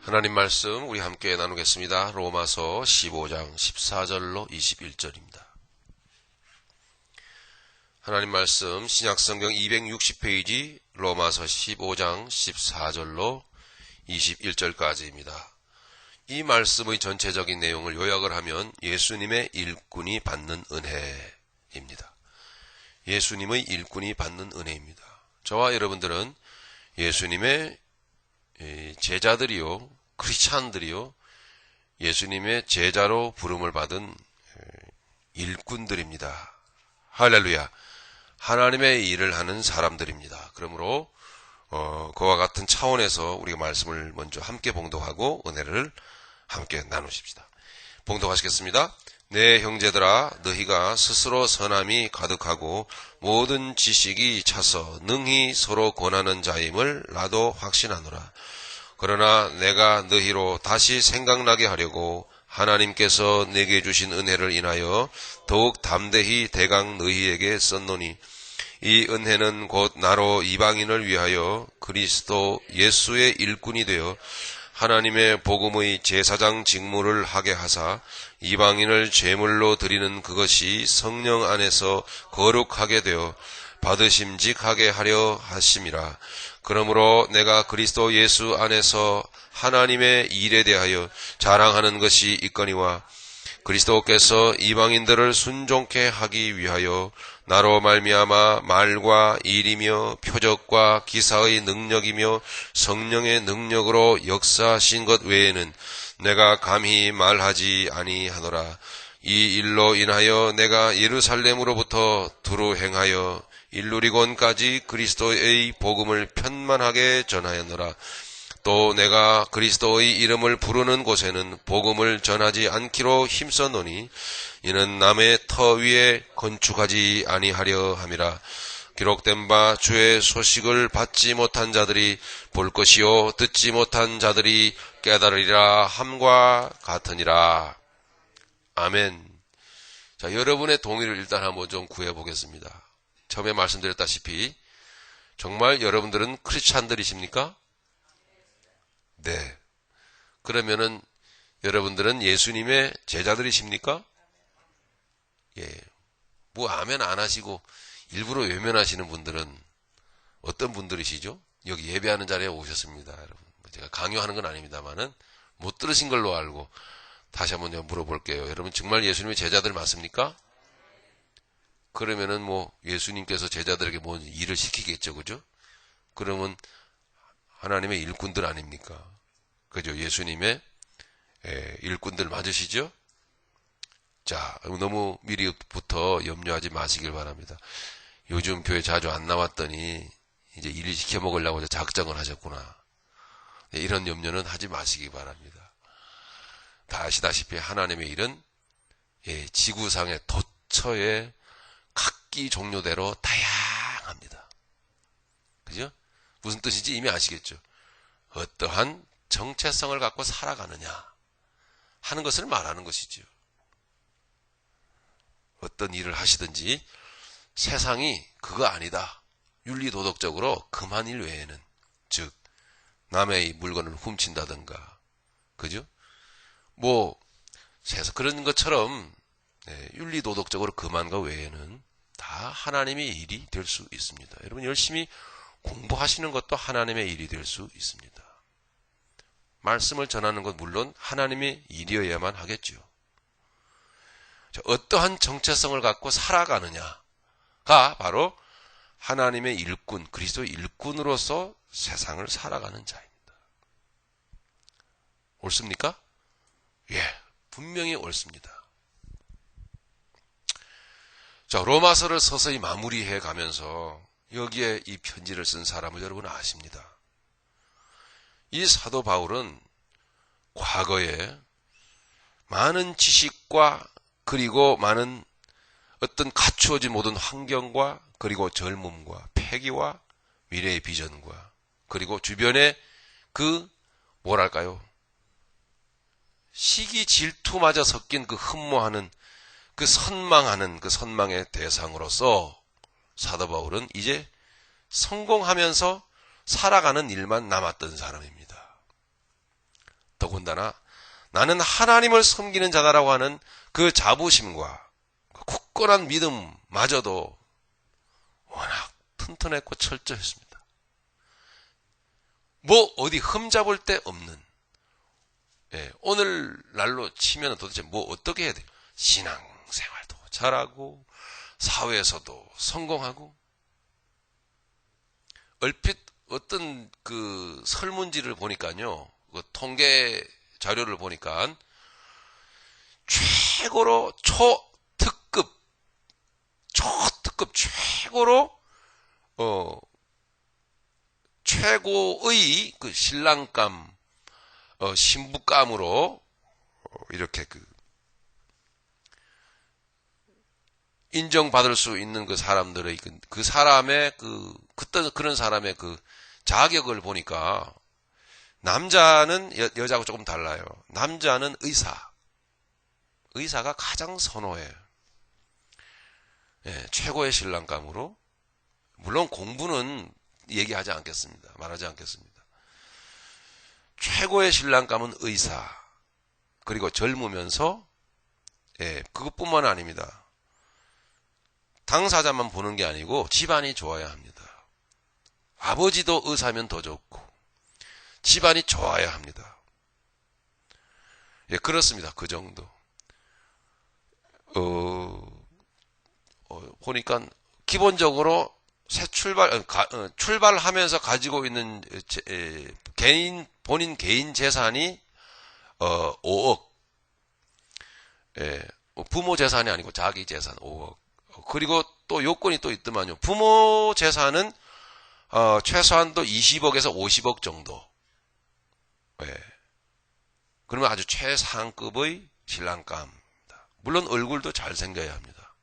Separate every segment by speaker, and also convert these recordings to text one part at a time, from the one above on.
Speaker 1: 하나님 말씀 우리 함께 나누겠습니다. 로마서 15장 14절로 21절입니다. 하나님 말씀 신약성경 260페이지 로마서 15장 14절로 21절까지입니다. 이 말씀의 전체적인 내용을 요약을 하면 예수님의 일꾼이 받는 은혜입니다. 예수님의 일꾼이 받는 은혜입니다. 저와 여러분들은 예수님의 제자들이요, 크리스찬들이요, 예수님의 제자로 부름을 받은 일꾼들입니다. 할렐루야. 하나님의 일을 하는 사람들입니다. 그러므로 그와 같은 차원에서 우리가 말씀을 먼저 함께 봉독하고 은혜를 함께 나누십시다. 봉독하시겠습니다. 내 형제들아, 너희가 스스로 선함이 가득하고 모든 지식이 차서 능히 서로 권하는 자임을 나도 확신하노라. 그러나 내가 너희로 다시 생각나게 하려고 하나님께서 내게 주신 은혜를 인하여 더욱 담대히 대강 너희에게 썼노니, 이 은혜는 곧 나로 이방인을 위하여 그리스도 예수의 일꾼이 되어 하나님의 복음의 제사장 직무를 하게 하사 이방인을 제물로 드리는 그것이 성령 안에서 거룩하게 되어 받으심직하게 하려 하심이라. 그러므로 내가 그리스도 예수 안에서 하나님의 일에 대하여 자랑하는 것이 있거니와, 그리스도께서 이방인들을 순종케 하기 위하여 나로 말미암아 말과 일이며 표적과 기사의 능력이며 성령의 능력으로 역사하신 것 외에는 내가 감히 말하지 아니하노라. 이 일로 인하여 내가 예루살렘으로부터 두루 행하여 일루리곤까지 그리스도의 복음을 편만하게 전하였노라. 또 내가 그리스도의 이름을 부르는 곳에는 복음을 전하지 않기로 힘썼노니, 이는 남의 터 위에 건축하지 아니하려 함이라. 기록된 바 주의 소식을 받지 못한 자들이 볼 것이요 듣지 못한 자들이 깨달으리라 함과 같으니라. 아멘. 자, 여러분의 동의를 일단 한번 좀 구해보겠습니다. 처음에 말씀드렸다시피 정말 여러분들은 크리스찬들이십니까? 네. 그러면은 여러분들은 예수님의 제자들이십니까? 예. 뭐 아멘 안 하시고 일부러 외면하시는 분들은 어떤 분들이시죠? 여기 예배하는 자리에 오셨습니다, 여러분. 제가 강요하는 건 아닙니다만은 못 들으신 걸로 알고 다시 한번 제가 물어볼게요. 여러분 정말 예수님의 제자들 맞습니까? 그러면은 뭐 예수님께서 제자들에게 뭐 일을 시키겠죠, 그죠? 그러면 하나님의 일꾼들 아닙니까? 그죠? 예수님의 일꾼들 맞으시죠? 자, 너무 미리부터 염려하지 마시길 바랍니다. 요즘 교회 자주 안 나왔더니 이제 일을 시켜 먹으려고 작정을 하셨구나. 이런 염려는 하지 마시기 바랍니다. 다 아시다시피 하나님의 일은 지구상의 도처의 각기 종류대로 다양합니다. 그죠? 무슨 뜻인지 이미 아시겠죠? 어떠한 정체성을 갖고 살아가느냐 하는 것을 말하는 것이죠. 어떤 일을 하시든지 세상이 그거 아니다, 윤리도덕적으로 금한 일 외에는, 즉 남의 물건을 훔친다든가, 그죠? 뭐 그런 것처럼 윤리도덕적으로 금한 것 외에는 다 하나님의 일이 될 수 있습니다. 여러분 열심히 공부하시는 것도 하나님의 일이 될 수 있습니다. 말씀을 전하는 것 물론 하나님의 일이어야만 하겠죠. 어떠한 정체성을 갖고 살아가느냐가 바로 하나님의 일꾼, 그리스도의 일꾼으로서 세상을 살아가는 자입니다. 옳습니까? 예, 분명히 옳습니다. 자, 로마서를 서서히 마무리해 가면서 여기에 이 편지를 쓴 사람을 여러분 아십니다. 이 사도 바울은 과거에 많은 지식과 그리고 많은 어떤 갖추어진 모든 환경과 그리고 젊음과 패기와 미래의 비전과 그리고 주변에 그 뭐랄까요, 시기 질투마저 섞인 그 흠모하는 그 선망하는 그 선망의 대상으로서 사도 바울은 이제 성공하면서 살아가는 일만 남았던 사람입니다. 더군다나 나는 하나님을 섬기는 자다라고 하는 그 자부심과 굳건한 믿음마저도 워낙 튼튼했고 철저했습니다. 뭐 어디 흠잡을 데 없는, 오늘날로 치면 도대체 뭐 어떻게 해야 돼요? 신앙생활도 잘하고 사회에서도 성공하고. 얼핏 어떤 그 설문지를 보니까요, 그 통계 자료를 보니까 최고로 초특급 최고로 최고의 그 신랑감, 신부감으로 이렇게 인정받을 수 있는 그 사람들의 그 사람의 그런 사람의 그 자격을 보니까 남자는 여자하고 조금 달라요. 남자는 의사가 가장 선호해요. 최고의 신랑감으로. 물론 공부는 얘기하지 않겠습니다. 말하지 않겠습니다. 최고의 신랑감은 의사. 그리고 젊으면서, 그것뿐만 아닙니다. 당사자만 보는 게 아니고 집안이 좋아야 합니다. 아버지도 의사면 더 좋고 집안이 좋아야 합니다. 그렇습니다. 그 정도. 보니까 기본적으로 새 출발하면서 가지고 있는 본인 개인 재산이 5억. 부모 재산이 아니고 자기 재산 5억. 그리고 또 요건이 또 있더만요. 부모 재산은 최소한도 20억에서 50억 정도. 그러면 아주 최상급의 신랑감입니다. 물론 얼굴도 잘생겨야 합니다.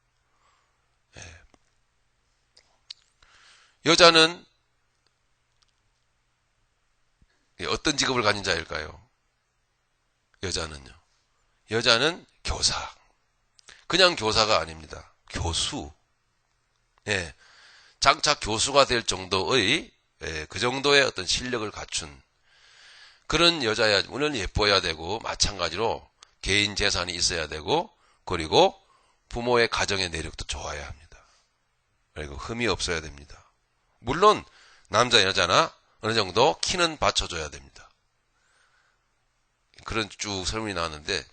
Speaker 1: 여자는 어떤 직업을 가진 자일까요? 여자는 교사. 그냥 교사가 아닙니다. 교수. 장차 교수가 될 정도의, 그 정도의 어떤 실력을 갖춘 그런 여자야. 물론 예뻐야 되고, 마찬가지로 개인 재산이 있어야 되고, 그리고 부모의 가정의 내력도 좋아야 합니다. 그리고 흠이 없어야 됩니다. 물론 남자 여자나 어느 정도 키는 받쳐줘야 됩니다. 그런 쭉 설문이 나왔는데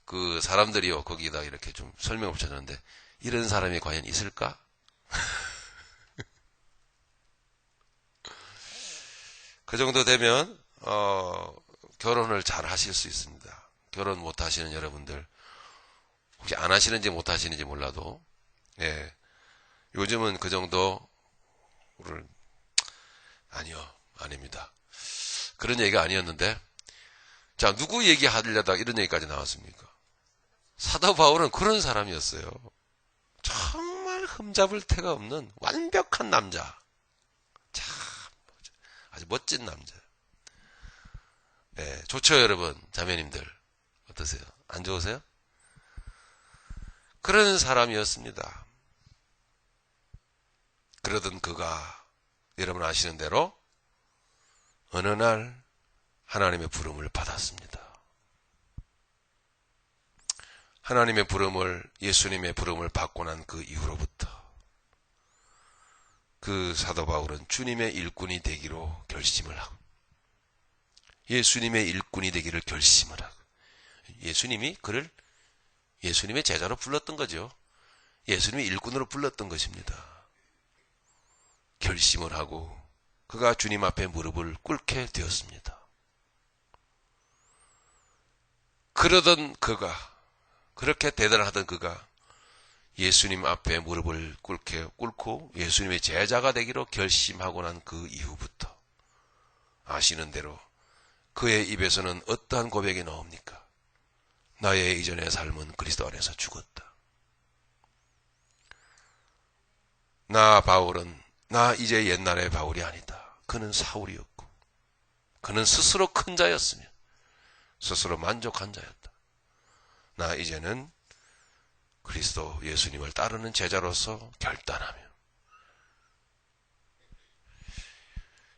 Speaker 1: 그 사람들이요 거기다 이렇게 좀 설명을 붙여줬는데 이런 사람이 과연 있을까? 그 정도 되면 결혼을 잘 하실 수 있습니다. 결혼 못 하시는 여러분들 혹시 안 하시는지 못 하시는지 몰라도 요즘은 그 정도를 아닙니다. 그런 얘기가 아니었는데 자 누구 얘기하려다가 이런 얘기까지 나왔습니까? 사도 바울은 그런 사람이었어요. 정말 흠잡을 데가 없는 완벽한 남자. 참 아주 멋진 남자. 좋죠 여러분 자매님들 어떠세요? 안 좋으세요? 그런 사람이었습니다. 그러던 그가 여러분 아시는 대로 어느 날 하나님의 부름을 받았습니다. 하나님의 부름을 예수님의 부름을 받고 난 그 이후로부터 그 사도 바울은 주님의 일꾼이 되기로 결심을 하고 예수님의 일꾼이 되기를 결심을 하고 예수님이 그를 예수님의 제자로 불렀던 거죠. 예수님의 일꾼으로 불렀던 것입니다. 결심을 하고 그가 주님 앞에 무릎을 꿇게 되었습니다. 그러던 그가 그렇게 대단하던 그가 예수님 앞에 무릎을 꿇고 예수님의 제자가 되기로 결심하고 난 그 이후부터 아시는 대로 그의 입에서는 어떠한 고백이 나옵니까? 나의 이전의 삶은 그리스도 안에서 죽었다. 나 이제 옛날의 바울이 아니다. 그는 사울이었고 그는 스스로 큰 자였으며 스스로 만족한 자였다. 나 이제는 그리스도 예수님을 따르는 제자로서 결단하며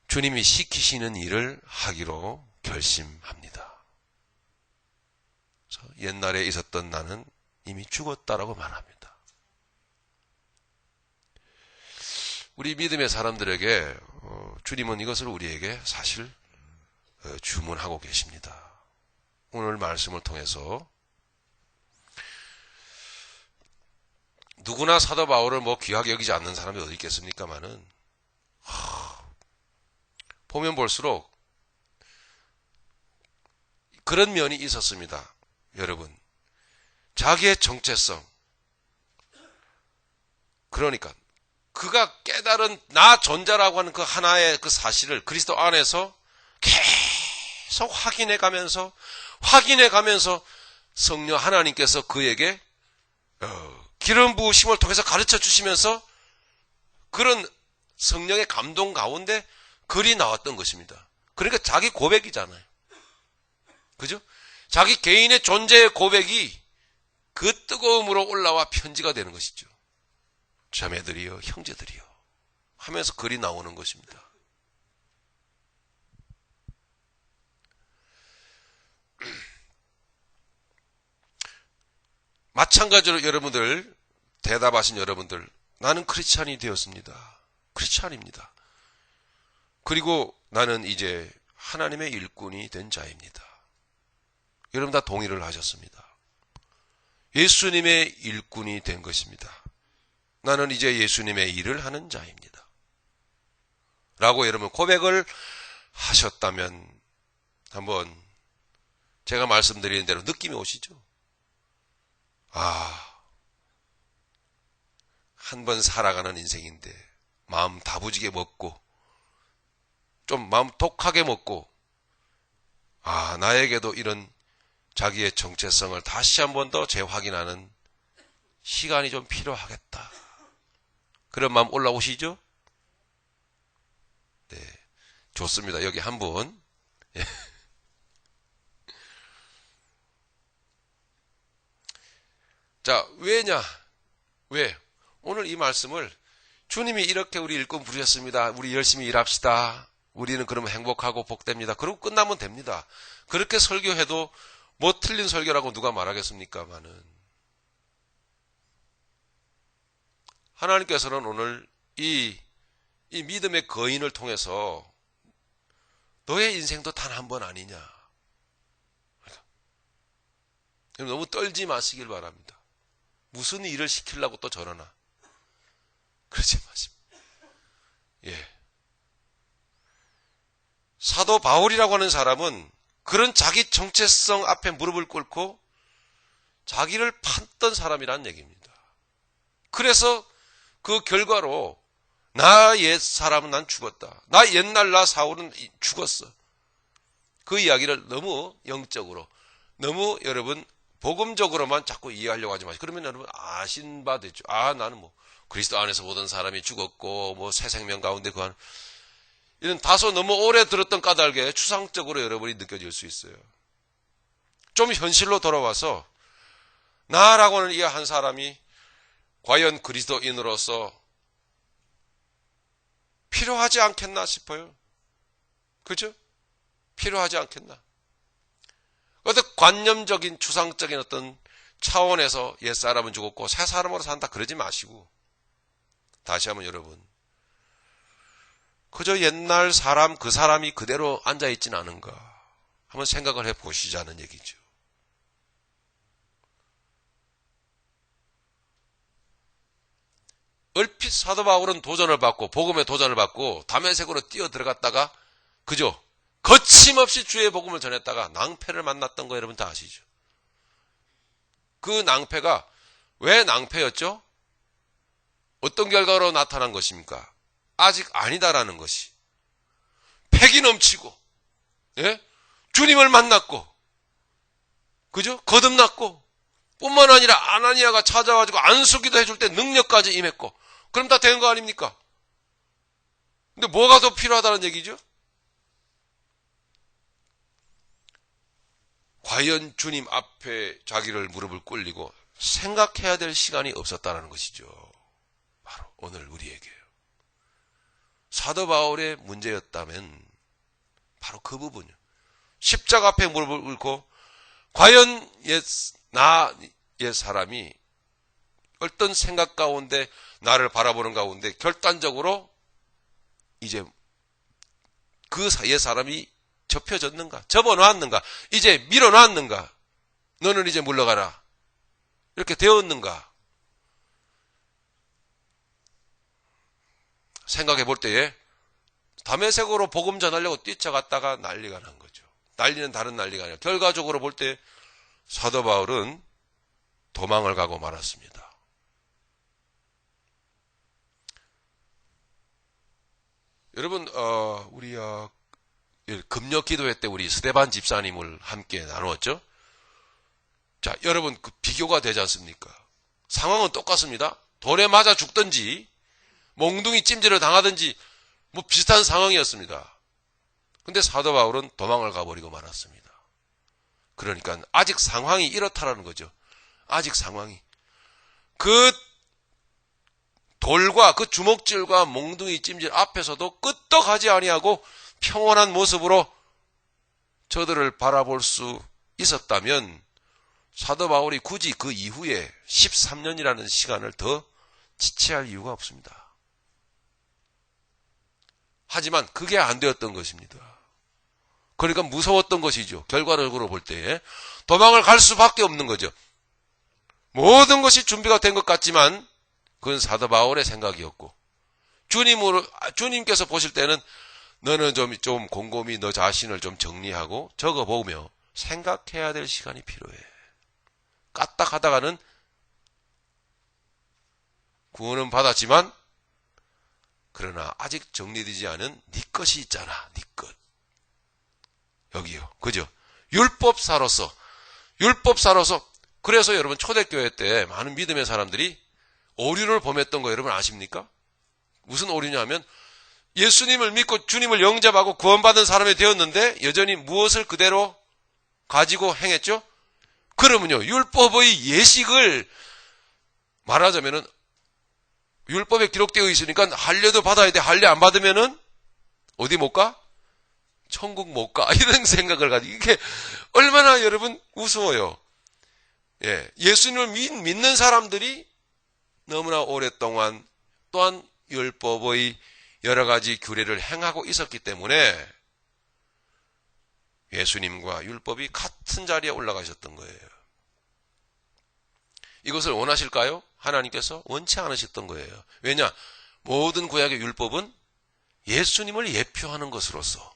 Speaker 1: 주님이 시키시는 일을 하기로 결심합니다. 옛날에 있었던 나는 이미 죽었다라고 말합니다. 우리 믿음의 사람들에게 주님은 이것을 우리에게 사실 주문하고 계십니다. 오늘 말씀을 통해서 누구나 사도 바울을 귀하게 여기지 않는 사람이 어디 있겠습니까마는 보면 볼수록 그런 면이 있었습니다. 여러분, 자기의 정체성, 그러니까 그가 깨달은 나 존재라고 하는 그 하나의 그 사실을 그리스도 안에서 계속 확인해 가면서 성령 하나님께서 그에게 기름 부으심을 통해서 가르쳐 주시면서 그런 성령의 감동 가운데 글이 나왔던 것입니다. 그러니까 자기 고백이잖아요. 그죠? 자기 개인의 존재의 고백이 그 뜨거움으로 올라와 편지가 되는 것이죠. 자매들이여, 형제들이여 하면서 글이 나오는 것입니다. 마찬가지로 여러분들, 대답하신 여러분들, 나는 크리스찬이 되었습니다. 크리스찬입니다. 그리고 나는 이제 하나님의 일꾼이 된 자입니다. 여러분 다 동의를 하셨습니다. 예수님의 일꾼이 된 것입니다. 나는 이제 예수님의 일을 하는 자입니다. 라고 여러분 고백을 하셨다면 한번 제가 말씀드리는 대로 느낌이 오시죠? 한 번 살아가는 인생인데 마음 다부지게 먹고 좀 마음 독하게 먹고 나에게도 이런 자기의 정체성을 다시 한 번 더 재확인하는 시간이 좀 필요하겠다. 그런 마음 올라오시죠? 네, 좋습니다. 여기 한 분. 자, 왜냐? 왜? 오늘 이 말씀을 주님이 이렇게 우리 일꾼 부르셨습니다. 우리 열심히 일합시다. 우리는 그러면 행복하고 복됩니다. 그러고 끝나면 됩니다. 그렇게 설교해도 뭐 틀린 설교라고 누가 말하겠습니까마는 하나님께서는 오늘 이 믿음의 거인을 통해서 너의 인생도 단 한 번 아니냐. 너무 떨지 마시길 바랍니다. 무슨 일을 시키려고 또 저러나. 그러지 마십니다. 예. 사도 바울이라고 하는 사람은 그런 자기 정체성 앞에 무릎을 꿇고 자기를 판던 사람이라는 얘기입니다. 그래서 그 결과로 나 옛 사람은 난 죽었다. 나 옛날 나 사울은 죽었어. 그 이야기를 너무 영적으로, 너무 여러분 복음적으로만 자꾸 이해하려고 하지 마시고 그러면 여러분 아신 바 됐죠. 나는 그리스도 안에서 모든 사람이 죽었고 새 생명 가운데 거하는 이런 다소 너무 오래 들었던 까닭에 추상적으로 여러분이 느껴질 수 있어요. 좀 현실로 돌아와서 나라고 하는 이 한 사람이 과연 그리스도인으로서 필요하지 않겠나 싶어요. 그죠? 필요하지 않겠나? 어떤 관념적인 추상적인 어떤 차원에서 옛사람은 죽었고 새 사람으로 산다 그러지 마시고 다시 한번 여러분 그저 옛날 사람 그 사람이 그대로 앉아있진 않은가 한번 생각을 해보시자는 얘기죠. 얼핏 사도 바울은 도전을 받고 복음에 도전을 받고 다메섹으로 뛰어 들어갔다가 그죠? 거침없이 주의 복음을 전했다가 낭패를 만났던 거 여러분 다 아시죠? 그 낭패가 왜 낭패였죠? 어떤 결과로 나타난 것입니까? 아직 아니다라는 것이. 패기 넘치고, 예? 주님을 만났고, 그죠? 거듭났고, 뿐만 아니라 아나니아가 찾아와가지고 안수기도 해줄 때 능력까지 임했고, 그럼 다 된 거 아닙니까? 근데 뭐가 더 필요하다는 얘기죠? 과연 주님 앞에 자기를 무릎을 꿇리고 생각해야 될 시간이 없었다는 것이죠. 바로 오늘 우리에게요. 사도 바울의 문제였다면 바로 그 부분이요. 십자가 앞에 무릎을 꿇고 과연 옛 사람이 어떤 생각 가운데 나를 바라보는 가운데 결단적으로 이제 그 옛 사람이 접혀졌는가, 접어놨는가, 이제 밀어놨는가, 너는 이제 물러가라, 이렇게 되었는가 생각해 볼 때에 다메섹으로 복음 전하려고 뛰쳐갔다가 난리가 난 거죠. 난리는 다른 난리가 아니라 결과적으로 볼 때 사도 바울은 도망을 가고 말았습니다. 여러분, 우리 금요 기도회 때 우리 스데반 집사님을 함께 나누었죠. 자, 여러분, 그 비교가 되지 않습니까? 상황은 똑같습니다. 돌에 맞아 죽든지 몽둥이 찜질을 당하든지 뭐 비슷한 상황이었습니다. 근데 사도 바울은 도망을 가버리고 말았습니다. 그러니까 아직 상황이 이렇다라는 거죠. 아직 상황이. 그 돌과 그 주먹질과 몽둥이 찜질 앞에서도 끄떡하지 아니하고 평온한 모습으로 저들을 바라볼 수 있었다면 사도 바울이 굳이 그 이후에 13년이라는 시간을 더 지체할 이유가 없습니다. 하지만 그게 안 되었던 것입니다. 그러니까 무서웠던 것이죠. 결과적으로 볼 때 도망을 갈 수밖에 없는 거죠. 모든 것이 준비가 된 것 같지만 그건 사도 바울의 생각이었고 주님께서 보실 때는 너는 좀 곰곰이 너 자신을 좀 정리하고 적어보며 생각해야 될 시간이 필요해. 까딱하다가는 구원은 받았지만 그러나 아직 정리되지 않은 네 것이 있잖아. 네 것. 여기요. 그죠? 율법사로서 그래서 여러분 초대교회 때 많은 믿음의 사람들이 오류를 범했던 거 여러분 아십니까? 무슨 오류냐면 예수님을 믿고 주님을 영접하고 구원받은 사람이 되었는데 여전히 무엇을 그대로 가지고 행했죠? 그러면요, 율법의 예식을 말하자면은 율법에 기록되어 있으니까 할례도 받아야 돼. 할례 안 받으면은 어디 못 가? 천국 못 가. 이런 생각을 가지고 이게 얼마나 여러분 우스워요. 예, 예수님을 믿는 사람들이 너무나 오랫동안 또한 율법의 여러 가지 규례를 행하고 있었기 때문에 예수님과 율법이 같은 자리에 올라가셨던 거예요. 이것을 원하실까요? 하나님께서 원치 않으셨던 거예요. 왜냐? 모든 구약의 율법은 예수님을 예표하는 것으로서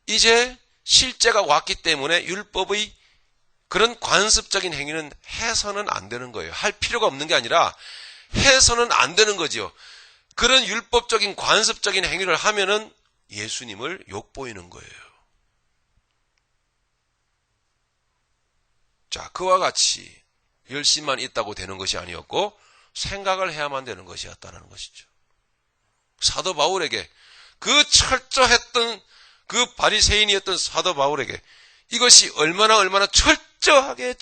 Speaker 1: 이제 실제가 왔기 때문에 율법의 그런 관습적인 행위는 해서는 안 되는 거예요. 할 필요가 없는 게 아니라 해서는 안 되는 거죠. 그런 율법적인 관습적인 행위를 하면은 예수님을 욕보이는 거예요. 자, 그와 같이 열심만 있다고 되는 것이 아니었고 생각을 해야만 되는 것이었다는 것이죠. 사도 바울에게 그 철저했던 그 바리새인이었던 사도 바울에게 이것이 얼마나 철저하게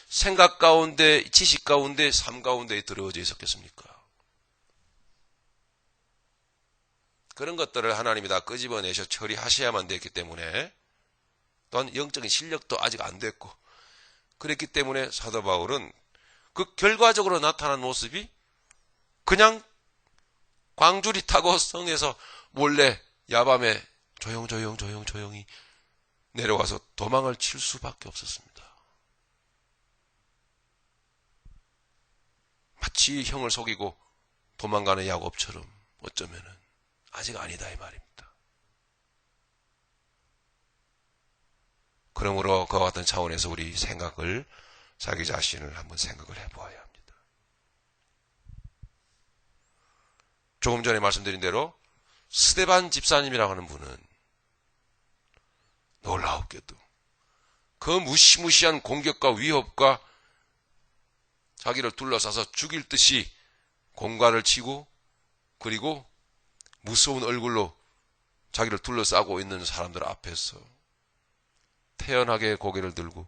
Speaker 1: 생각 가운데, 지식 가운데, 삶 가운데 들어져 있었겠습니까? 그런 것들을 하나님이 다 끄집어내셔 처리하셔야만 됐기 때문에 또한 영적인 실력도 아직 안 됐고 그랬기 때문에 사도 바울은 그 결과적으로 나타난 모습이 그냥 광주리 타고 성에서 몰래 야밤에 조용히 내려와서 도망을 칠 수밖에 없었습니다. 마치 형을 속이고 도망가는 야곱처럼 어쩌면은 아직 아니다 이 말입니다. 그러므로 그와 같은 차원에서 우리 생각을 자기 자신을 한번 생각을 해보아야 합니다. 조금 전에 말씀드린 대로 스데반 집사님이라고 하는 분은 놀라웠게도 그 무시무시한 공격과 위협과 자기를 둘러싸서 죽일 듯이 공갈을 치고 그리고 무서운 얼굴로 자기를 둘러싸고 있는 사람들 앞에서 태연하게 고개를 들고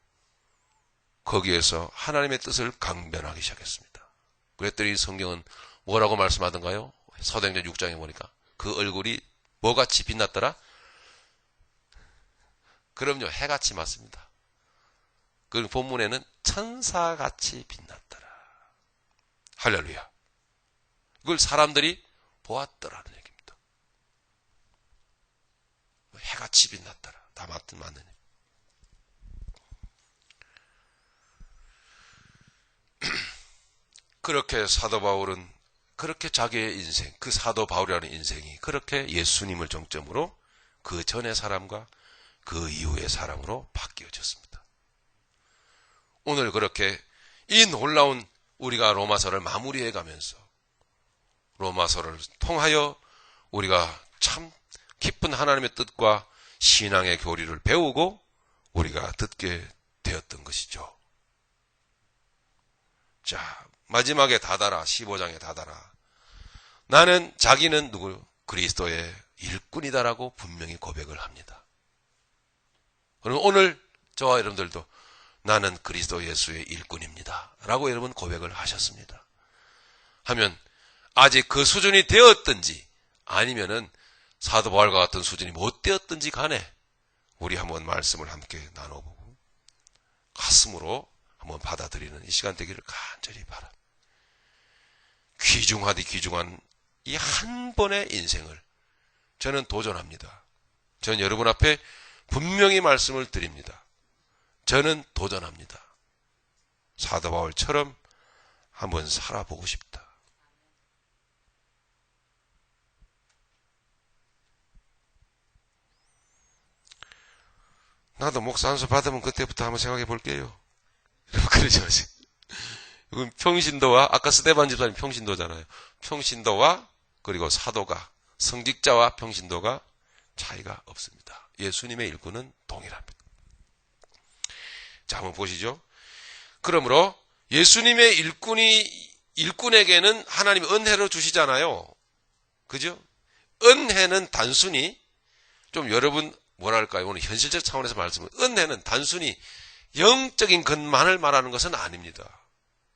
Speaker 1: 거기에서 하나님의 뜻을 강변하기 시작했습니다. 그랬더니 성경은 뭐라고 말씀하던가요? 사도행전 6장에 보니까 그 얼굴이 뭐같이 빛났더라? 그럼요, 해같이 맞습니다. 그 본문에는 천사같이 빛났더라. 할렐루야. 이걸 사람들이 보았더라는 얘기입니다. 해같이 빛났더라. 다 맞는 얘기. 그렇게 사도 바울은 그렇게 자기의 인생, 그 사도 바울이라는 인생이 그렇게 예수님을 정점으로 그 전의 사람과 그 이후의 사람으로 바뀌어졌습니다. 오늘 그렇게 이 놀라운 우리가 로마서를 마무리해 가면서 로마서를 통하여 우리가 참 깊은 하나님의 뜻과 신앙의 교리를 배우고 우리가 듣게 되었던 것이죠. 자, 마지막에 다다라, 15장에 다다라. 나는 자기는 누구? 그리스도의 일꾼이다라고 분명히 고백을 합니다. 그럼 오늘 저와 여러분들도 나는 그리스도 예수의 일꾼입니다 라고 여러분 고백을 하셨습니다. 하면 아직 그 수준이 되었든지 아니면은 사도 바울과 같은 수준이 못 되었든지 간에 우리 한번 말씀을 함께 나눠보고 가슴으로 한번 받아들이는 이 시간 되기를 간절히 바랍니다. 귀중하디 귀중한 이 한 번의 인생을 저는 도전합니다. 저는 여러분 앞에 분명히 말씀을 드립니다. 저는 도전합니다. 사도 바울처럼 한번 살아보고 싶다. 나도 목사 안수 받으면 그때부터 한번 생각해 볼게요. 그러지 마세요. 이건 평신도와 아까 스데반 집사님 평신도잖아요. 평신도와 그리고 사도가 성직자와 평신도가 차이가 없습니다. 예수님의 일꾼은 동일합니다. 자, 한번 보시죠. 그러므로 예수님의 일꾼에게는 하나님이 은혜를 주시잖아요. 그죠? 은혜는 단순히 좀 여러분 뭐랄까요? 오늘 현실적 차원에서 말씀은 은혜는 단순히 영적인 것만을 말하는 것은 아닙니다.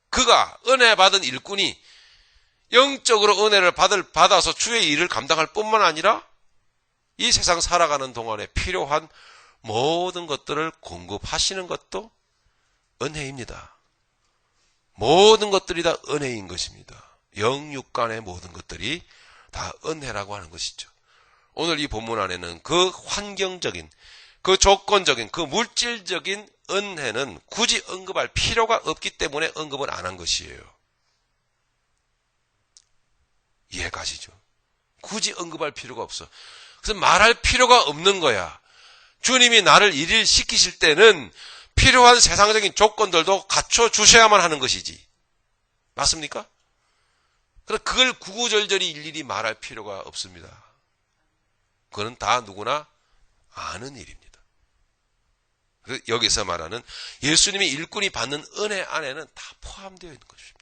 Speaker 1: 그가 은혜 받은 일꾼이 영적으로 은혜를 받아서 주의 일을 감당할 뿐만 아니라 이 세상 살아가는 동안에 필요한 모든 것들을 공급하시는 것도 은혜입니다. 모든 것들이 다 은혜인 것입니다. 영육간의 모든 것들이 다 은혜라고 하는 것이죠. 오늘 이 본문 안에는 그 환경적인, 그 조건적인, 그 물질적인 은혜는 굳이 언급할 필요가 없기 때문에 언급을 안 한 것이에요. 이해가시죠? 굳이 언급할 필요가 없어. 그래서 말할 필요가 없는 거야. 주님이 나를 일일 시키실 때는 필요한 세상적인 조건들도 갖춰주셔야만 하는 것이지. 맞습니까? 그래서 그걸 구구절절히 일일이 말할 필요가 없습니다. 그건 다 누구나 아는 일입니다. 여기서 말하는 예수님이 일꾼이 받는 은혜 안에는 다 포함되어 있는 것입니다.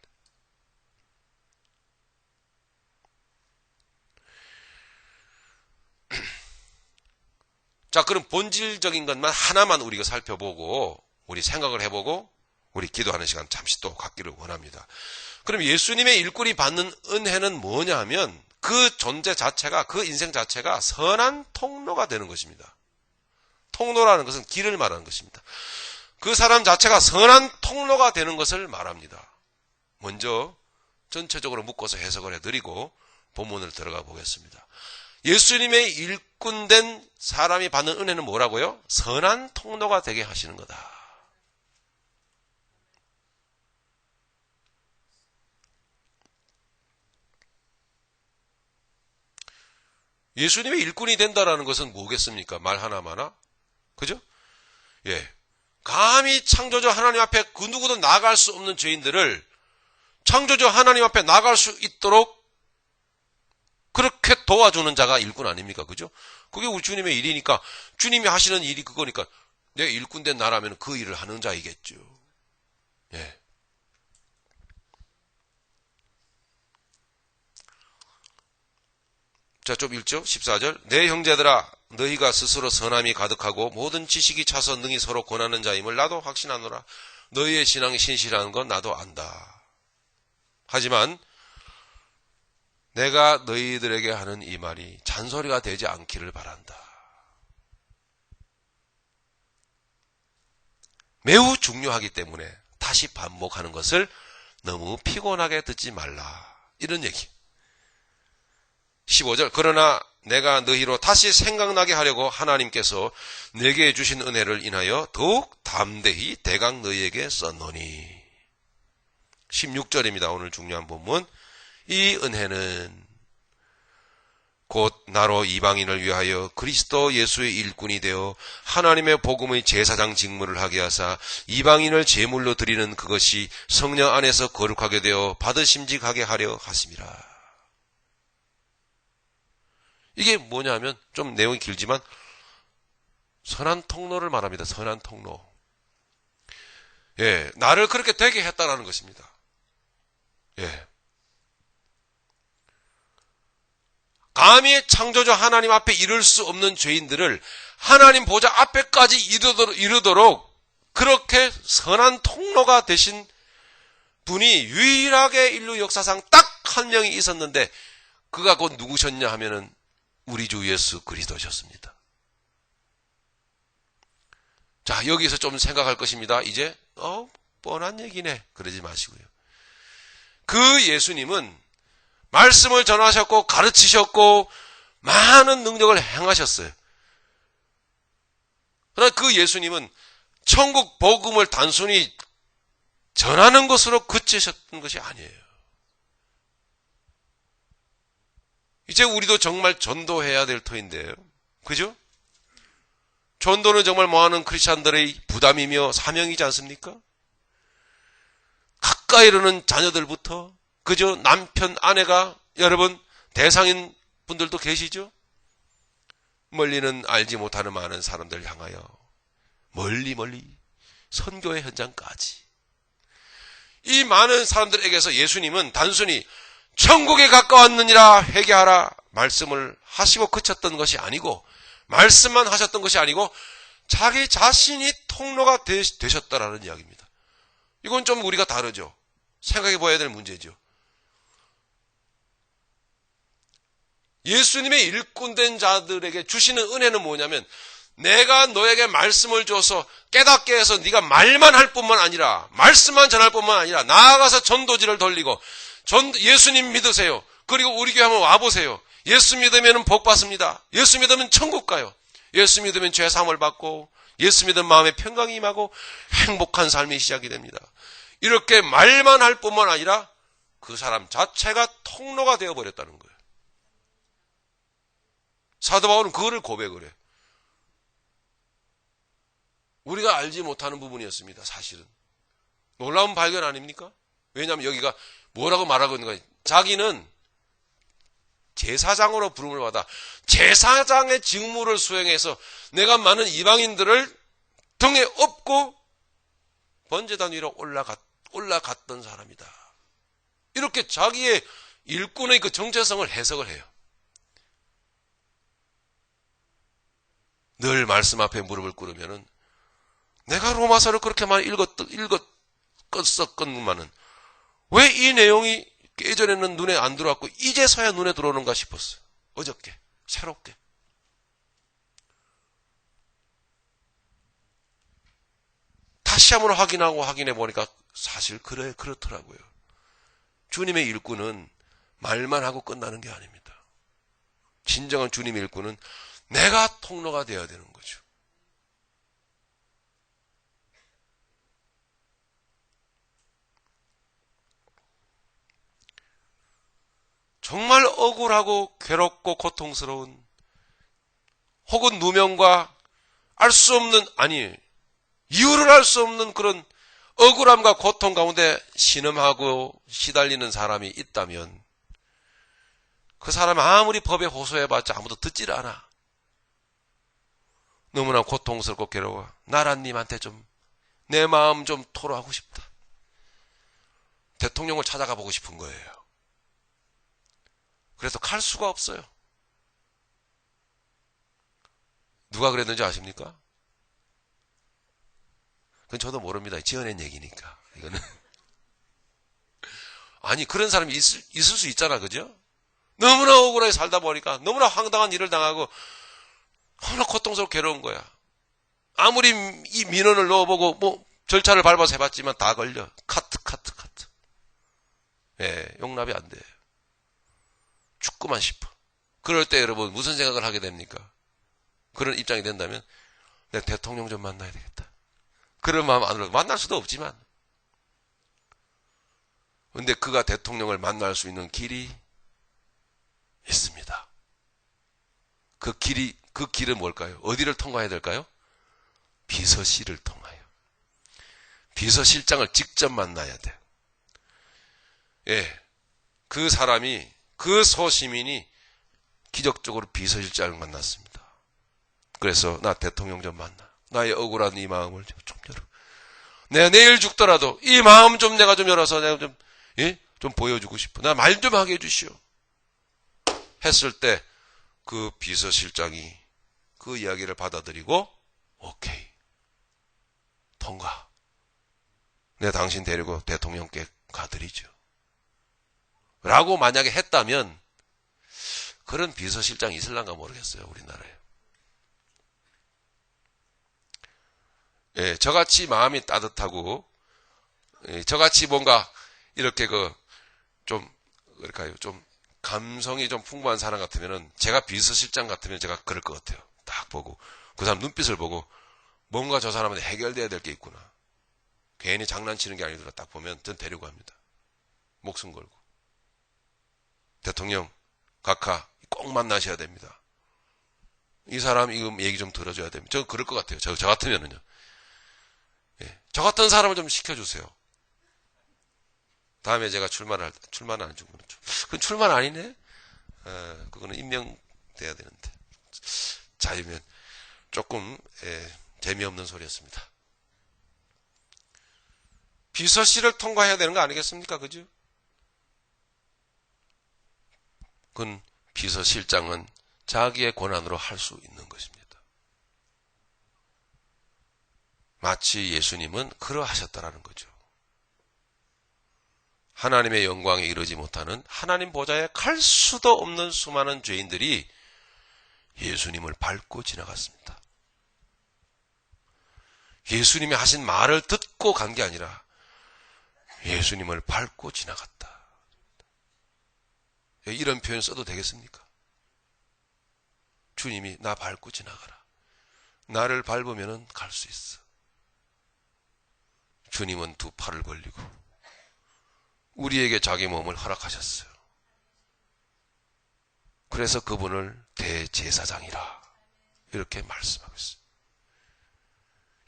Speaker 1: 자, 그럼 본질적인 것만 하나만 우리가 살펴보고 우리 생각을 해보고 우리 기도하는 시간 잠시 또 갖기를 원합니다. 그럼 예수님의 일꾼이 받는 은혜는 뭐냐 하면 그 존재 자체가, 그 인생 자체가 선한 통로가 되는 것입니다. 통로라는 것은 길을 말하는 것입니다. 그 사람 자체가 선한 통로가 되는 것을 말합니다. 먼저 전체적으로 묶어서 해석을 해드리고 본문을 들어가 보겠습니다. 예수님의 일꾼된 사람이 받는 은혜는 뭐라고요? 선한 통로가 되게 하시는 거다. 예수님의 일꾼이 된다라는 것은 뭐겠습니까? 말 하나마나? 그죠? 예. 감히 창조주 하나님 앞에 그 누구도 나갈 수 없는 죄인들을 창조주 하나님 앞에 나갈 수 있도록 그렇게 도와주는 자가 일꾼 아닙니까? 그죠? 그게 우리 주님의 일이니까, 주님이 하시는 일이 그거니까, 내 일꾼된 나라면 그 일을 하는 자이겠죠. 예. 자, 좀 읽죠? 14절. 내 형제들아, 너희가 스스로 선함이 가득하고 모든 지식이 차서 능히 서로 권하는 자임을 나도 확신하노라. 너희의 신앙이 신실한 건 나도 안다. 하지만 내가 너희들에게 하는 이 말이 잔소리가 되지 않기를 바란다. 매우 중요하기 때문에 다시 반복하는 것을 너무 피곤하게 듣지 말라. 이런 얘기. 15절, 그러나 내가 너희로 다시 생각나게 하려고 하나님께서 내게 주신 은혜를 인하여 더욱 담대히 대강 너희에게 썼노니. 16절입니다. 오늘 중요한 본문. 이 은혜는 곧 나로 이방인을 위하여 그리스도 예수의 일꾼이 되어 하나님의 복음의 제사장 직무를 하게 하사 이방인을 제물로 드리는 그것이 성령 안에서 거룩하게 되어 받으심직하게 하려 하심이라. 이게 뭐냐 하면 좀 내용이 길지만 선한 통로를 말합니다. 선한 통로. 예, 나를 그렇게 되게 했다라는 것입니다. 예. 감히 창조주 하나님 앞에 이를 수 없는 죄인들을 하나님 보좌 앞에까지 이르도록 그렇게 선한 통로가 되신 분이 유일하게 인류 역사상 딱 한 명이 있었는데 그가 곧 누구셨냐 하면은 우리 주 예수 그리스도셨습니다. 자, 여기서 좀 생각할 것입니다. 이제 뻔한 얘기네. 그러지 마시고요. 그 예수님은 말씀을 전하셨고 가르치셨고 많은 능력을 행하셨어요. 그러나 그 예수님은 천국 복음을 단순히 전하는 것으로 그치셨던 것이 아니에요. 이제 우리도 정말 전도해야 될 터인데요. 그죠? 전도는 정말 많은 크리스찬들의 부담이며 사명이지 않습니까? 가까이로는 자녀들부터, 그죠? 남편, 아내가, 여러분, 대상인 분들도 계시죠? 멀리는 알지 못하는 많은 사람들 향하여 멀리 선교의 현장까지. 이 많은 사람들에게서 예수님은 단순히 천국에 가까웠느니라 회개하라 말씀을 하시고 그쳤던 것이 아니고, 말씀만 하셨던 것이 아니고 자기 자신이 통로가 되셨다라는 이야기입니다. 이건 좀 우리가 다르죠. 생각해 봐야 될 문제죠. 예수님의 일꾼된 자들에게 주시는 은혜는 뭐냐면, 내가 너에게 말씀을 줘서 깨닫게 해서 네가 말만 할 뿐만 아니라, 말씀만 전할 뿐만 아니라 나아가서 전도지를 돌리고 예수님 믿으세요. 그리고 우리 교회 한번 와보세요. 예수 믿으면 복 받습니다. 예수 믿으면 천국 가요. 예수 믿으면 죄 사함을 받고, 예수 믿으면 마음에 평강이 임하고 행복한 삶이 시작이 됩니다. 이렇게 말만 할 뿐만 아니라 그 사람 자체가 통로가 되어버렸다는 거예요. 사도 바울은 그거를 고백을 해요. 우리가 알지 못하는 부분이었습니다. 사실은. 놀라운 발견 아닙니까? 왜냐하면 여기가 뭐라고 말하고 있는 거예요. 자기는 제사장으로 부름을 받아 제사장의 직무를 수행해서 내가 많은 이방인들을 등에 업고 번제단 위로 올라갔던 사람이다. 이렇게 자기의 일꾼의 그 정체성을 해석을 해요. 늘 말씀 앞에 무릎을 꿇으면은, 내가 로마서를 그렇게 많이 읽었었건만은 왜 이 내용이 예전에는 눈에 안 들어왔고 이제서야 눈에 들어오는가 싶었어요. 어저께 새롭게. 다시 한번 확인해 보니까 사실 그렇더라고요. 주님의 일꾼은 말만 하고 끝나는 게 아닙니다. 진정한 주님의 일꾼은 내가 통로가 되어야 되는 거죠. 정말 억울하고 괴롭고 고통스러운, 혹은 누명과 알 수 없는, 이유를 알 수 없는 그런 억울함과 고통 가운데 신음하고 시달리는 사람이 있다면, 그 사람이 아무리 법에 호소해봤자 아무도 듣질 않아. 너무나 고통스럽고 괴로워. 나라님한테 좀 내 마음 좀 토로하고 싶다. 대통령을 찾아가 보고 싶은 거예요. 그래서 갈 수가 없어요. 누가 그랬는지 아십니까? 그건 저도 모릅니다. 지어낸 얘기니까. 이거는. 아니, 그런 사람이 있을 수 있잖아. 그죠? 너무나 억울하게 살다 보니까 너무나 황당한 일을 당하고 너무나 고통스럽고 괴로운 거야. 아무리 이 민원을 넣어보고 절차를 밟아서 해봤지만 다 걸려. 카트. 예, 용납이 안 돼. 죽고만 싶어. 그럴 때 여러분 무슨 생각을 하게 됩니까? 그런 입장이 된다면 내가 대통령 좀 만나야 되겠다. 그런 마음 안으로 만날 수도 없지만, 근데 그가 대통령을 만날 수 있는 길이 있습니다. 그 길은 뭘까요? 어디를 통과해야 될까요? 비서실을 통하여. 비서실장을 직접 만나야 돼요. 예. 그 사람이, 그 소시민이 기적적으로 비서실장을 만났습니다. 그래서 나 대통령 좀 만나. 나의 억울한 이 마음을 좀 열어. 내가 내일 죽더라도 이 마음 좀 내가 좀 열어서 내가 좀 보여주고 싶어. 나 말 좀 하게 해주시오. 했을 때 그 비서실장이 그 이야기를 받아들이고 오케이. 통과. 내가 당신 데리고 대통령께 가드리죠. 라고 만약에 했다면 그런 비서실장이 있을란가 모르겠어요. 우리나라에. 예, 저같이 마음이 따뜻하고, 예, 저같이 뭔가 이렇게 좀 감성이 좀 풍부한 사람 같으면은, 제가 비서실장 같으면 제가 그럴 것 같아요. 딱 보고, 그 사람 눈빛을 보고, 뭔가 저 사람한테 해결돼야 될 게 있구나. 괜히 장난치는 게 아니더라. 딱 보면 전 데리고 갑니다. 목숨 걸고. 대통령, 각하, 꼭 만나셔야 됩니다. 이 사람 이거 얘기 좀 들어줘야 됩니다. 저 그럴 것 같아요. 저 같으면은요. 예, 저 같은 사람을 좀 시켜주세요. 다음에 제가 출마는 안 준 거는 그건 출마는 아니네. 그거는 임명돼야 되는데. 자유면 조금 재미없는 소리였습니다. 비서실을 통과해야 되는 거 아니겠습니까? 그죠? 그건 비서실장은 자기의 권한으로 할 수 있는 것입니다. 마치 예수님은 그러하셨다라는 거죠. 하나님의 영광에 이르지 못하는 하나님 보좌에 갈 수도 없는 수많은 죄인들이 예수님을 밟고 지나갔습니다. 예수님이 하신 말을 듣고 간 게 아니라 예수님을 밟고 지나갔다. 이런 표현 써도 되겠습니까? 주님이 나 밟고 지나가라. 나를 밟으면 갈 수 있어. 주님은 두 팔을 벌리고 우리에게 자기 몸을 허락하셨어요. 그래서 그분을 대제사장이라 이렇게 말씀하고 있어요.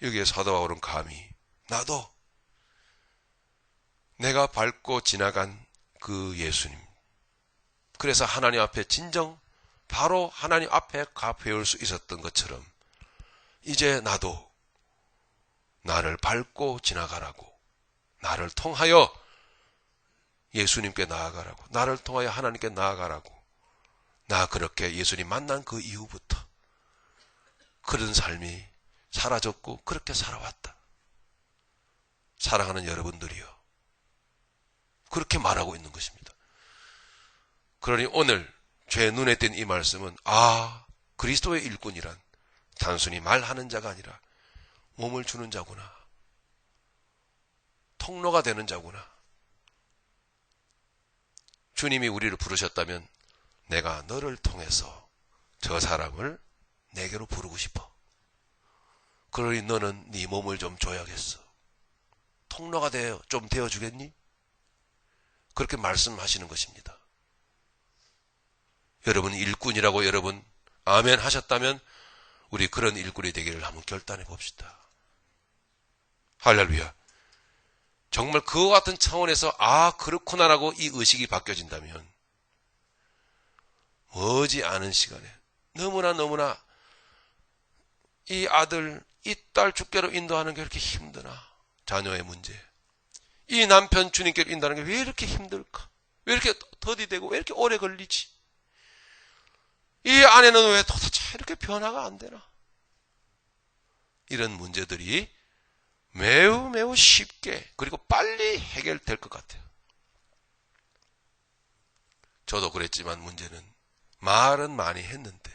Speaker 1: 여기에 사도 바울은 감히 나도 내가 밟고 지나간 그 예수님, 그래서 하나님 앞에 진정 바로 하나님 앞에 가 배울 수 있었던 것처럼 이제 나도 나를 밟고 지나가라고, 나를 통하여 예수님께 나아가라고, 나를 통하여 하나님께 나아가라고, 나 그렇게 예수님 만난 그 이후부터 그런 삶이 사라졌고 그렇게 살아왔다. 사랑하는 여러분들이요, 그렇게 말하고 있는 것입니다. 그러니 오늘 제 눈에 띈 이 말씀은 그리스도의 일꾼이란 단순히 말하는 자가 아니라 몸을 주는 자구나, 통로가 되는 자구나. 주님이 우리를 부르셨다면 내가 너를 통해서 저 사람을 내게로 부르고 싶어. 그러니 너는 네 몸을 좀 줘야겠어. 통로가 좀 되어주겠니? 그렇게 말씀하시는 것입니다. 여러분 일꾼이라고 여러분 아멘 하셨다면 우리 그런 일꾼이 되기를 한번 결단해 봅시다. 할렐루야. 정말 그와 같은 차원에서 그렇구나라고 이 의식이 바뀌어진다면 머지 않은 시간에 너무나 이 아들, 이 딸 주께로 인도하는 게 이렇게 힘드나? 자녀의 문제. 이 남편 주님께로 인도하는 게 왜 이렇게 힘들까? 왜 이렇게 더디되고 왜 이렇게 오래 걸리지? 이 아내는 왜 도대체 이렇게 변화가 안 되나? 이런 문제들이 매우 쉽게 그리고 빨리 해결될 것 같아요. 저도 그랬지만 문제는 말은 많이 했는데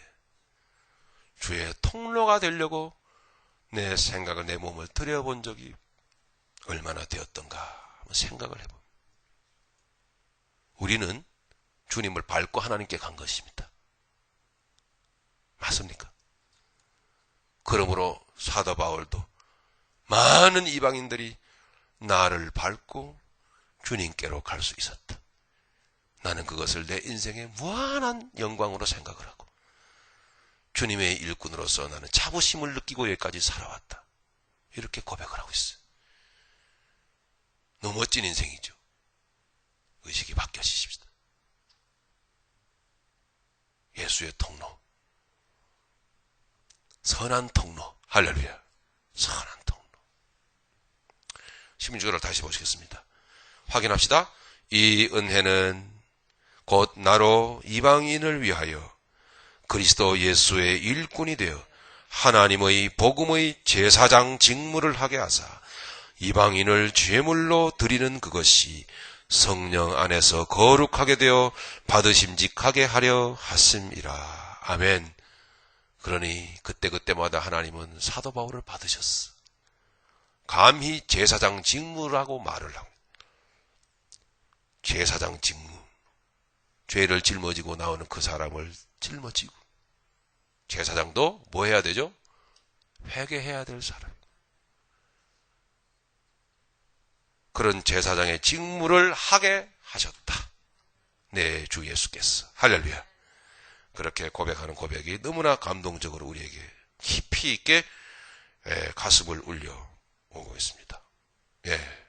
Speaker 1: 주의 통로가 되려고 내 생각을, 내 몸을 들여본 적이 얼마나 되었던가 한번 생각을 해봅니다. 우리는 주님을 밟고 하나님께 간 것입니다. 맞습니까? 그러므로 사도 바울도 많은 이방인들이 나를 밟고 주님께로 갈 수 있었다. 나는 그것을 내 인생의 무한한 영광으로 생각을 하고 주님의 일꾼으로서 나는 자부심을 느끼고 여기까지 살아왔다. 이렇게 고백을 하고 있어요. 너무 멋진 인생이죠. 의식이 바뀌어지십시다. 예수의 통로, 선한 통로, 할렐루야. 선한 통로. 16절을 다시 보시겠습니다. 확인합시다. 이 은혜는 곧 나로 이방인을 위하여 그리스도 예수의 일꾼이 되어 하나님의 복음의 제사장 직무를 하게 하사 이방인을 죄물로 드리는 그것이 성령 안에서 거룩하게 되어 받으심직하게 하려 하심이라. 아멘. 그러니 그때그때마다 하나님은 사도 바울을 받으셨어. 감히 제사장 직무라고 말을 하고, 제사장 직무, 죄를 짊어지고 나오는 그 사람을 짊어지고, 제사장도 뭐 해야 되죠? 회개해야 될 사람. 그런 제사장의 직무를 하게 하셨다. 네, 주 예수께서. 할렐루야. 그렇게 고백하는 고백이 너무나 감동적으로 우리에게 깊이 있게 가슴을 울려 오고 있습니다. 예.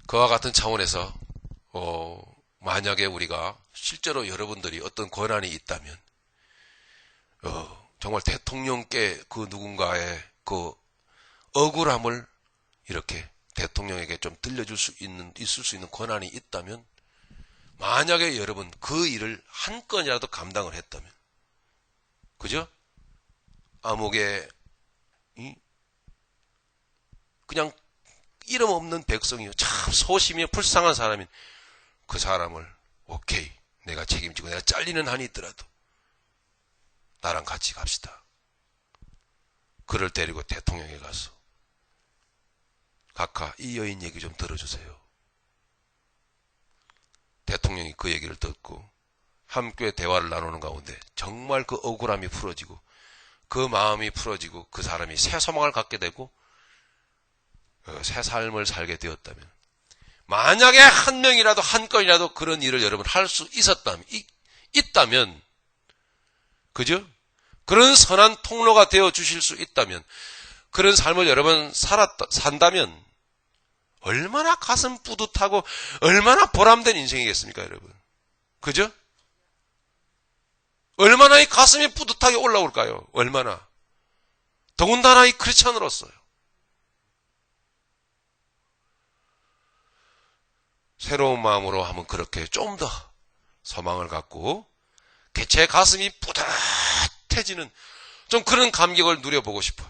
Speaker 1: 그와 같은 차원에서 만약에 우리가 실제로 여러분들이 어떤 권한이 있다면 정말 대통령께 그 누군가의 그 억울함을 이렇게 대통령에게 좀 들려줄 수 있을 수 있는 권한이 있다면, 만약에 여러분 그 일을 한 건이라도 감당을 했다면, 그죠? 암흑의 그냥 이름 없는 백성이요, 참 소심이 불쌍한 사람인 그 사람을 오케이, 내가 책임지고 내가 잘리는 한이 있더라도 나랑 같이 갑시다. 그를 데리고 대통령에 가서 각하 이 여인 얘기 좀 들어주세요. 대통령이 그 얘기를 듣고 함께 대화를 나누는 가운데 정말 그 억울함이 풀어지고 그 마음이 풀어지고 그 사람이 새 소망을 갖게 되고 새 삶을 살게 되었다면, 만약에 한 명이라도 한 건이라도 그런 일을 여러분 할 수 있다면, 그죠? 그런 선한 통로가 되어 주실 수 있다면, 그런 삶을 여러분 산다면 얼마나 가슴 뿌듯하고 얼마나 보람된 인생이겠습니까, 여러분? 그죠? 얼마나 이 가슴이 뿌듯하게 올라올까요? 얼마나. 더군다나 이 크리스찬으로서요. 새로운 마음으로 하면 그렇게 좀 더 소망을 갖고 제 가슴이 뿌듯해지는 좀 그런 감격을 누려보고 싶어요.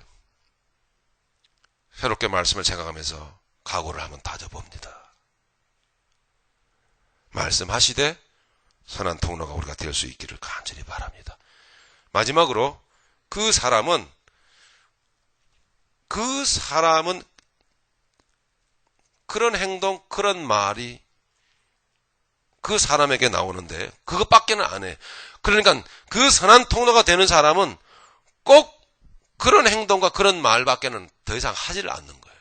Speaker 1: 새롭게 말씀을 생각하면서 각오를 한번 다져봅니다. 말씀하시되 선한 통로가 우리가 될 수 있기를 간절히 바랍니다. 마지막으로 그 사람은 그런 행동, 그런 말이 그 사람에게 나오는데 그것밖에는 안 해. 그러니까 그 선한 통로가 되는 사람은 꼭 그런 행동과 그런 말밖에는 더 이상 하지를 않는 거예요.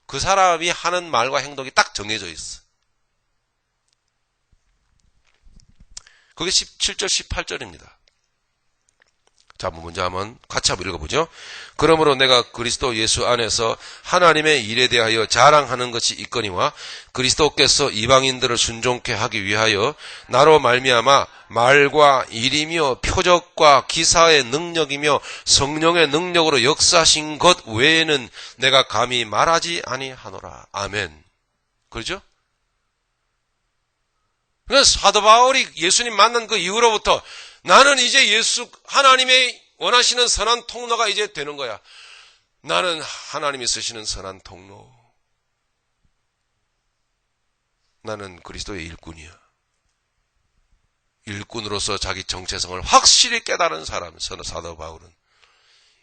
Speaker 1: 그 사람이 하는 말과 행동이 딱 정해져 있어. 그게 17절, 18절입니다. 자, 먼저 한번 같이 한번 읽어보죠. 그러므로 내가 그리스도 예수 안에서 하나님의 일에 대하여 자랑하는 것이 있거니와 그리스도께서 이방인들을 순종케 하기 위하여 나로 말미암아 말과 일이며 표적과 기사의 능력이며 성령의 능력으로 역사하신 것 외에는 내가 감히 말하지 아니하노라. 아멘. 그렇죠? 그래서 사도 바울이 예수님 만난 그 이후로부터 나는 이제 하나님의 원하시는 선한 통로가 이제 되는 거야. 나는 하나님이 쓰시는 선한 통로. 나는 그리스도의 일꾼이야. 일꾼으로서 자기 정체성을 확실히 깨달은 사람, 사도 바울은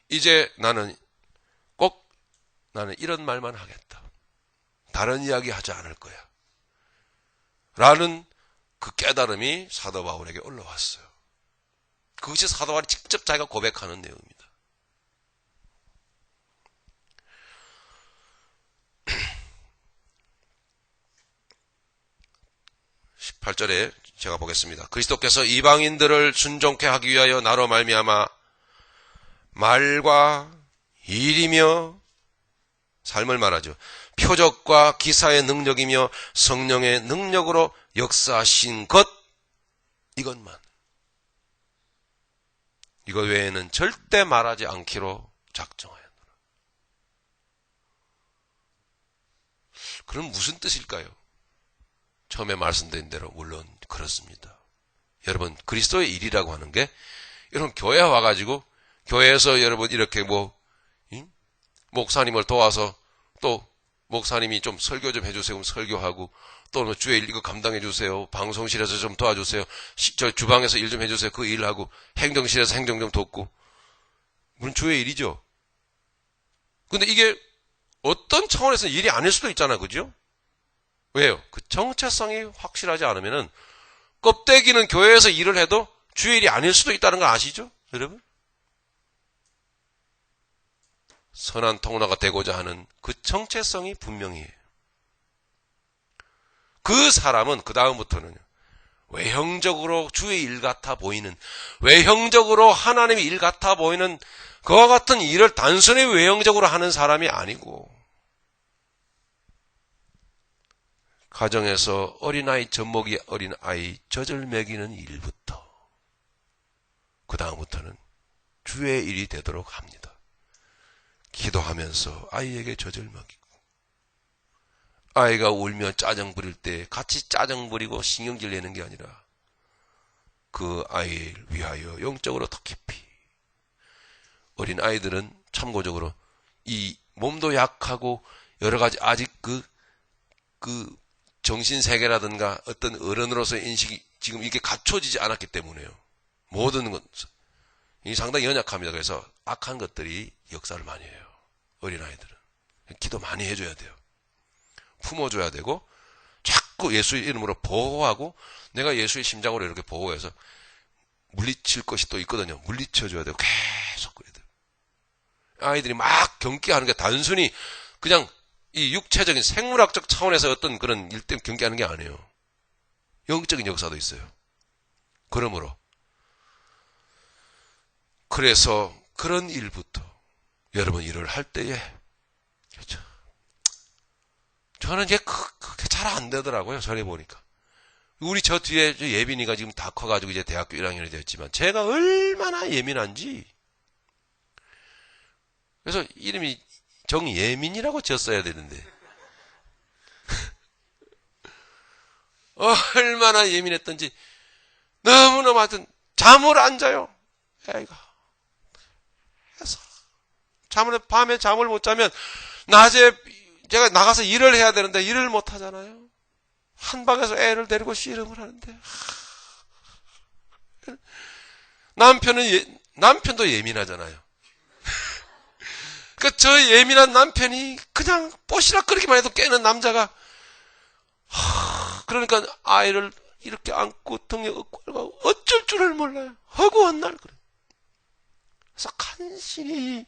Speaker 1: 이제 나는 이런 말만 하겠다. 다른 이야기 하지 않을 거야. 라는 그 깨달음이 사도 바울에게 올라왔어요. 그것이 사도 바울이 직접 자기가 고백하는 내용입니다. 18절에 제가 보겠습니다. 그리스도께서 이방인들을 순종케 하기 위하여 나로 말미암아 말과 일이며 삶을 말하죠. 표적과 기사의 능력이며 성령의 능력으로 역사하신 것, 이것만. 이것 외에는 절대 말하지 않기로 작정하였노라. 그럼 무슨 뜻일까요? 처음에 말씀드린 대로 물론 그렇습니다. 여러분, 그리스도의 일이라고 하는 게, 여러분 교회에 와가지고 교회에서 여러분 이렇게 목사님을 도와서 또 목사님이 좀 설교 좀 해주세요. 그럼 설교하고, 또 주의 일 이거 감당해 주세요. 방송실에서 좀 도와주세요. 저 주방에서 일 좀 해주세요. 그 일하고, 행정실에서 행정 좀 돕고. 물론 주의 일이죠. 근데 이게 어떤 차원에서 일이 아닐 수도 있잖아, 그죠? 왜요? 그 정체성이 확실하지 않으면은 껍데기는 교회에서 일을 해도 주의 일이 아닐 수도 있다는 거 아시죠? 여러분? 선한 통로가 되고자 하는 그 정체성이 분명히 해요. 그 사람은 그 다음부터는 외형적으로 주의 일 같아 보이는, 외형적으로 하나님의 일 같아 보이는 그와 같은 일을 단순히 외형적으로 하는 사람이 아니고, 가정에서 어린아이 젖먹이 어린아이 젖을 먹이는 일부터 그 다음부터는 주의 일이 되도록 합니다. 기도하면서 아이에게 젖을 먹이고, 아이가 울며 짜증 부릴 때 같이 짜증 부리고 신경질 내는 게 아니라 그 아이를 위하여 영적으로 더 깊이. 어린 아이들은 참고적으로 이 몸도 약하고 여러 가지 아직 그 정신세계라든가 어떤 어른으로서의 인식이 지금 이게 갖춰지지 않았기 때문에요. 모든 것, 이 상당히 연약합니다. 그래서 악한 것들이 역사를 많이 해요. 어린아이들은. 기도 많이 해줘야 돼요. 품어줘야 되고, 자꾸 예수의 이름으로 보호하고, 내가 예수의 심장으로 이렇게 보호해서 물리칠 것이 또 있거든요. 물리쳐줘야 되고, 계속 그래야 돼요. 아이들이 막 경계하는 게 단순히 그냥 이 육체적인 생물학적 차원에서 어떤 그런 일 때문에 경계하는 게 아니에요. 영적인 역사도 있어요. 그러므로. 그래서 그런 일부터 여러분 일을 할 때에, 그렇죠. 저는 이게 그렇게 잘 안 되더라고요. 전에 보니까. 우리 저 뒤에 예빈이가 지금 다 커가지고 이제 대학교 1학년이 되었지만 제가 얼마나 예민한지. 그래서 이름이 정예민이라고 지었어야 되는데 얼마나 예민했던지 너무너무 하여튼 잠을 안 자요. 애가. 그래서 밤에 잠을 못 자면 낮에 제가 나가서 일을 해야 되는데 일을 못 하잖아요. 한 방에서 애를 데리고 씨름을 하는데 남편도 예민하잖아요. 그러니까 저 예민한 남편이 그냥 뽀시락거리기만 해도 깨는 남자가 그러니까 아이를 이렇게 안고 등에 업고 어쩔 줄을 몰라요. 허구한 날 그래. 그래서 간신히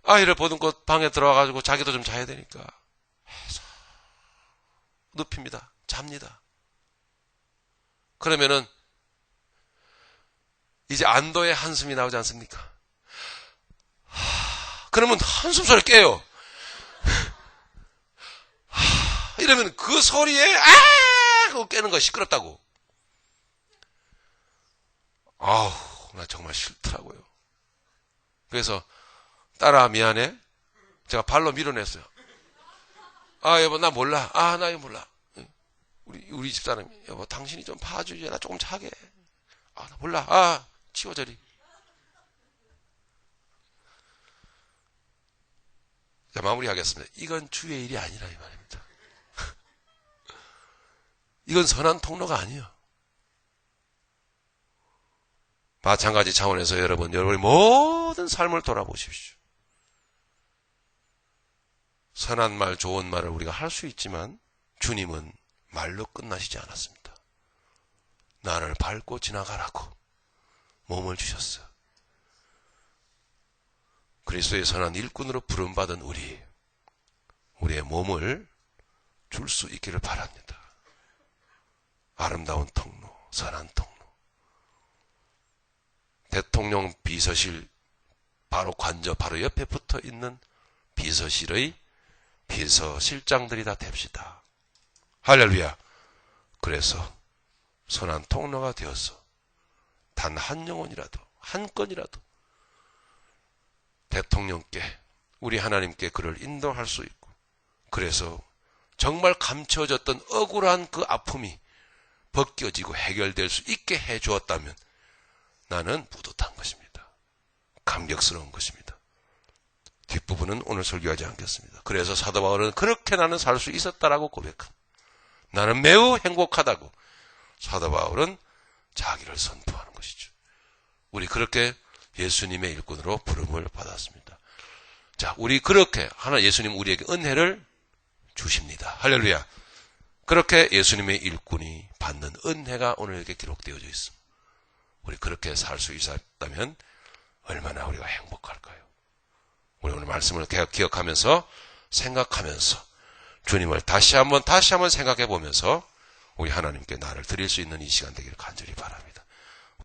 Speaker 1: 아이를 보듬고 방에 들어와가지고 자기도 좀 자야 되니까 해서 눕힙니다. 잡니다. 그러면은 이제 안도의 한숨이 나오지 않습니까? 그러면 한숨 소리 깨요. 이러면 그 소리에 하고 깨는 거 시끄럽다고. 아우, 나 정말 싫더라고요. 그래서 딸아 미안해. 제가 발로 밀어냈어요. 아 여보 나 몰라. 나 이거 몰라. 우리 집사람이 여보 당신이 좀 봐주지. 나 조금 자게. 나 몰라. 치워 저리. 자, 마무리하겠습니다. 이건 주의 일이 아니라 이 말입니다. 이건 선한 통로가 아니에요. 마찬가지 차원에서 여러분의 모든 삶을 돌아보십시오. 선한 말, 좋은 말을 우리가 할 수 있지만 주님은 말로 끝나시지 않았습니다. 나를 밟고 지나가라고 몸을 주셨어. 그리스도의 선한 일꾼으로 부름받은 우리의 몸을 줄 수 있기를 바랍니다. 아름다운 통로, 선한 통로. 대통령 비서실 바로 관저 바로 옆에 붙어 있는 비서실의 비서실장들이 다 됩시다. 할렐루야. 그래서 선한 통로가 되어서 단 한 영혼이라도, 한 건이라도 대통령께, 우리 하나님께 그를 인도할 수 있고, 그래서 정말 감춰졌던 억울한 그 아픔이 벗겨지고 해결될 수 있게 해주었다면 나는 뿌듯한 것입니다. 감격스러운 것입니다. 뒷부분은 오늘 설교하지 않겠습니다. 그래서 사도 바울은 그렇게 나는 살 수 있었다라고 고백합니다. 나는 매우 행복하다고 사도 바울은 자기를 선포하는 것이죠. 우리 그렇게 예수님의 일꾼으로 부름을 받았습니다. 자, 우리 그렇게 예수님 우리에게 은혜를 주십니다. 할렐루야. 그렇게 예수님의 일꾼이 받는 은혜가 오늘 이렇게 기록되어져 있습니다. 우리 그렇게 살 수 있었다면 얼마나 우리가 행복할까요? 우리 오늘 말씀을 기억하면서 생각하면서 주님을 다시 한번 생각해 보면서 우리 하나님께 나를 드릴 수 있는 이 시간 되기를 간절히 바랍니다.